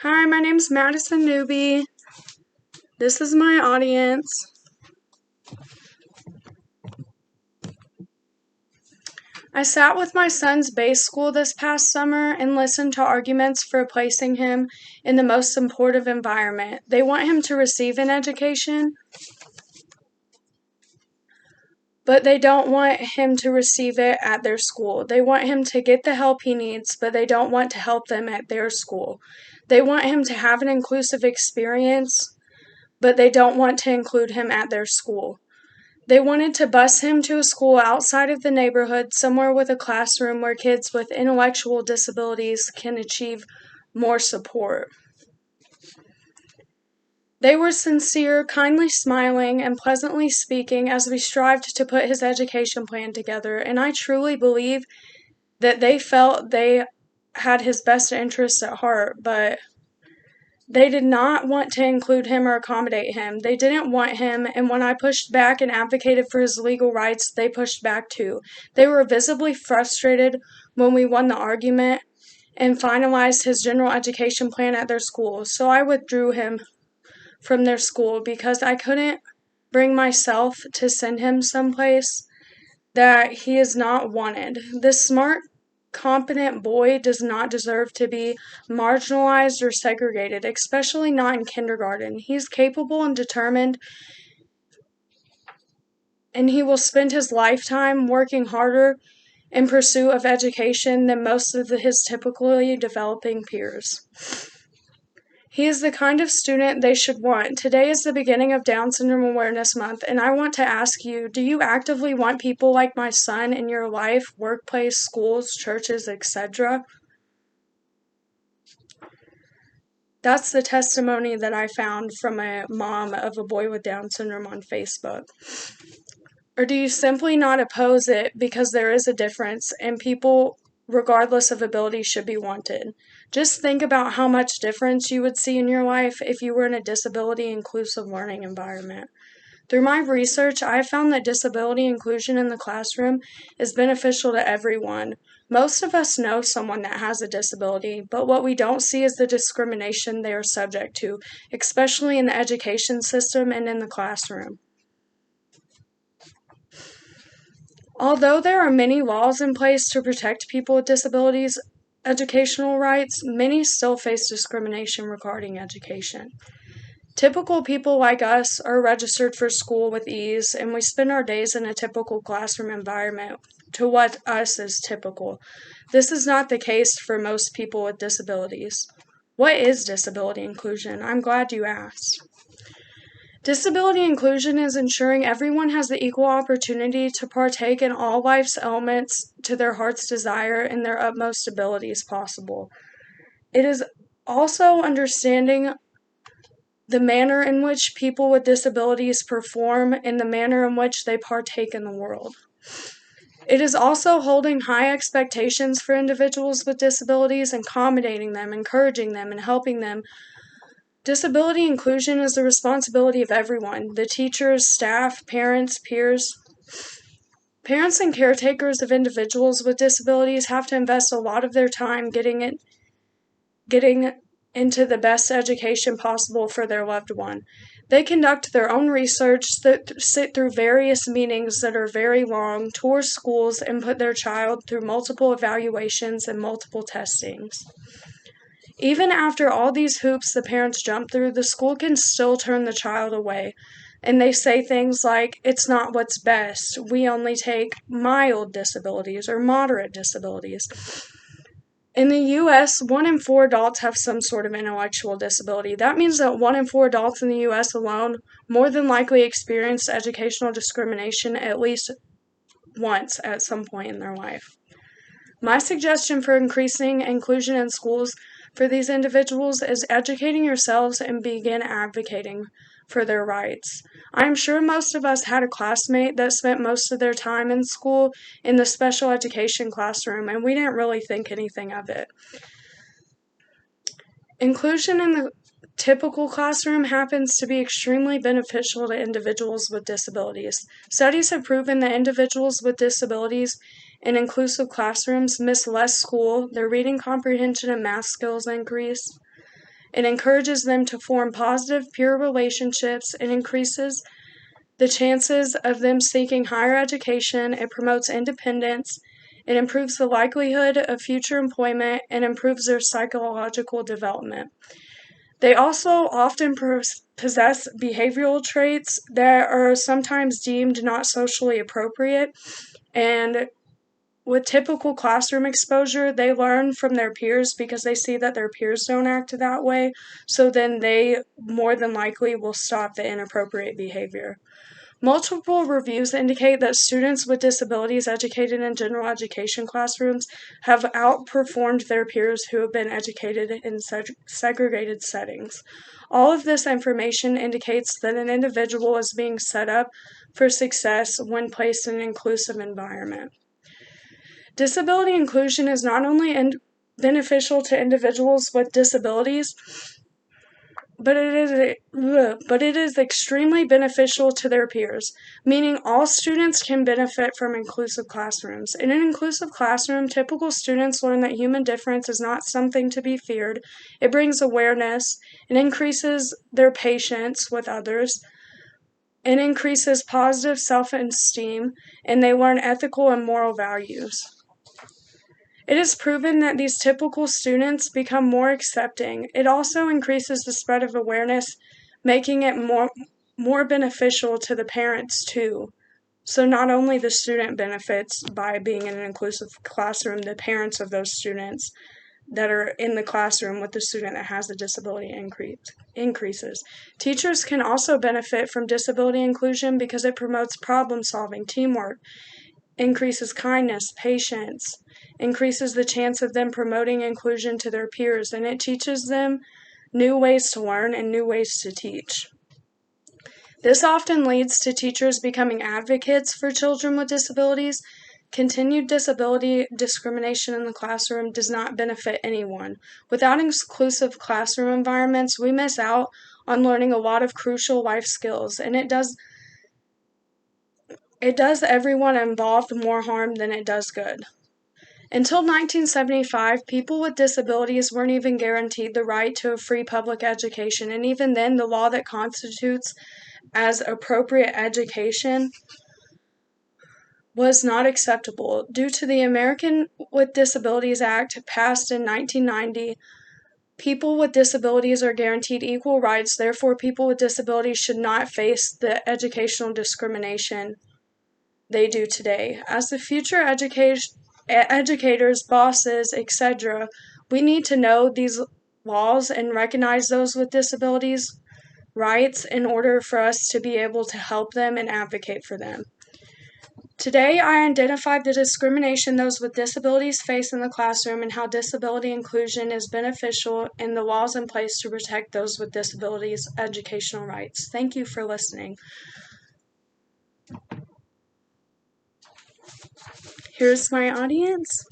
Hi, my name's Madison Newby. This is my audience. I sat with my son's base school this past summer and listened to arguments for placing him in the most supportive environment. They want him to receive an education, but they don't want him to receive it at their school. They want him to get the help he needs, but they don't want to help them at their school. They want him to have an inclusive experience, but they don't want to include him at their school. They wanted to bus him to a school outside of the neighborhood, somewhere with a classroom where kids with intellectual disabilities can achieve more support. They were sincere, kindly smiling, and pleasantly speaking as we strived to put his education plan together, and I truly believe that they felt they had his best interests at heart, but they did not want to include him or accommodate him. They didn't want him, and when I pushed back and advocated for his legal rights, they pushed back too. They were visibly frustrated when we won the argument and finalized his general education plan at their school, so I withdrew him from their school because I couldn't bring myself to send him someplace that he is not wanted. This smart, competent boy does not deserve to be marginalized or segregated, especially not in kindergarten. He's capable and determined, and he will spend his lifetime working harder in pursuit of education than most of his typically developing peers. He is the kind of student they should want. Today is the beginning of Down Syndrome Awareness Month, and I want to ask you, do you actively want people like my son in your life, workplace, schools, churches, etc.? That's the testimony that I found from a mom of a boy with Down syndrome on Facebook. Or do you simply not oppose it because there is a difference and people, regardless of ability, should be wanted? Just think about how much difference you would see in your life if you were in a disability-inclusive learning environment. Through my research, I have found that disability inclusion in the classroom is beneficial to everyone. Most of us know someone that has a disability, but what we don't see is the discrimination they are subject to, especially in the education system and in the classroom. Although there are many laws in place to protect people with disabilities' educational rights, many still face discrimination regarding education. Typical people like us are registered for school with ease, and we spend our days in a typical classroom environment to what us is typical. This is not the case for most people with disabilities. What is disability inclusion? I'm glad you asked. Disability inclusion is ensuring everyone has the equal opportunity to partake in all life's elements to their heart's desire and their utmost abilities possible. It is also understanding the manner in which people with disabilities perform and the manner in which they partake in the world. It is also holding high expectations for individuals with disabilities and accommodating them, encouraging them, and helping them. Disability inclusion is the responsibility of everyone: the teachers, staff, parents, peers. Parents and caretakers of individuals with disabilities have to invest a lot of their time getting into the best education possible for their loved one. They conduct their own research, sit through various meetings that are very long, tour schools, and put their child through multiple evaluations and multiple testings. Even after all these hoops the parents jump through, the school can still turn the child away. And they say things like, it's not what's best. We only take mild disabilities or moderate disabilities. In the U.S., 1 in 4 adults have some sort of intellectual disability. That means that 1 in 4 adults in the U.S. alone more than likely experienced educational discrimination at least once at some point in their life. My suggestion for increasing inclusion in schools for these individuals is educating yourselves and begin advocating for their rights. I'm sure most of us had a classmate that spent most of their time in school in the special education classroom, and we didn't really think anything of it. Inclusion in the typical classroom happens to be extremely beneficial to individuals with disabilities. Studies have proven that individuals with disabilities in inclusive classrooms miss less school, their reading comprehension and math skills increase, It encourages them to form positive peer relationships. It increases the chances of them seeking higher education. It promotes independence. It improves the likelihood of future employment and improves their psychological development. They also often possess behavioral traits that are sometimes deemed not socially appropriate, and with typical classroom exposure, they learn from their peers because they see that their peers don't act that way, so then they more than likely will stop the inappropriate behavior. Multiple reviews indicate that students with disabilities educated in general education classrooms have outperformed their peers who have been educated in segregated settings. All of this information indicates that an individual is being set up for success when placed in an inclusive environment. Disability inclusion is not only beneficial to individuals with disabilities, but it is extremely beneficial to their peers, meaning all students can benefit from inclusive classrooms. In an inclusive classroom, typical students learn that human difference is not something to be feared. It brings awareness, it increases their patience with others, it increases positive self-esteem, and they learn ethical and moral values. It is proven that these typical students become more accepting. It also increases the spread of awareness, making it more beneficial to the parents too. So not only the student benefits by being in an inclusive classroom, the parents of those students that are in the classroom with the student that has a disability increases. Teachers can also benefit from disability inclusion because it promotes problem solving, teamwork, increases kindness, patience, increases the chance of them promoting inclusion to their peers, and it teaches them new ways to learn and new ways to teach. This often leads to teachers becoming advocates for children with disabilities. Continued disability discrimination in the classroom does not benefit anyone. Without inclusive classroom environments, we miss out on learning a lot of crucial life skills, and it does everyone involved more harm than it does good. Until 1975, people with disabilities weren't even guaranteed the right to a free public education, and even then, the law that constitutes as appropriate education was not acceptable. Due to the American with Disabilities Act passed in 1990, people with disabilities are guaranteed equal rights. Therefore, people with disabilities should not face the educational discrimination they do today. As the future educators, bosses, etc., we need to know these laws and recognize those with disabilities' rights in order for us to be able to help them and advocate for them. Today, I identified the discrimination those with disabilities face in the classroom and how disability inclusion is beneficial and the laws in place to protect those with disabilities' educational rights. Thank you for listening. Here's my audience.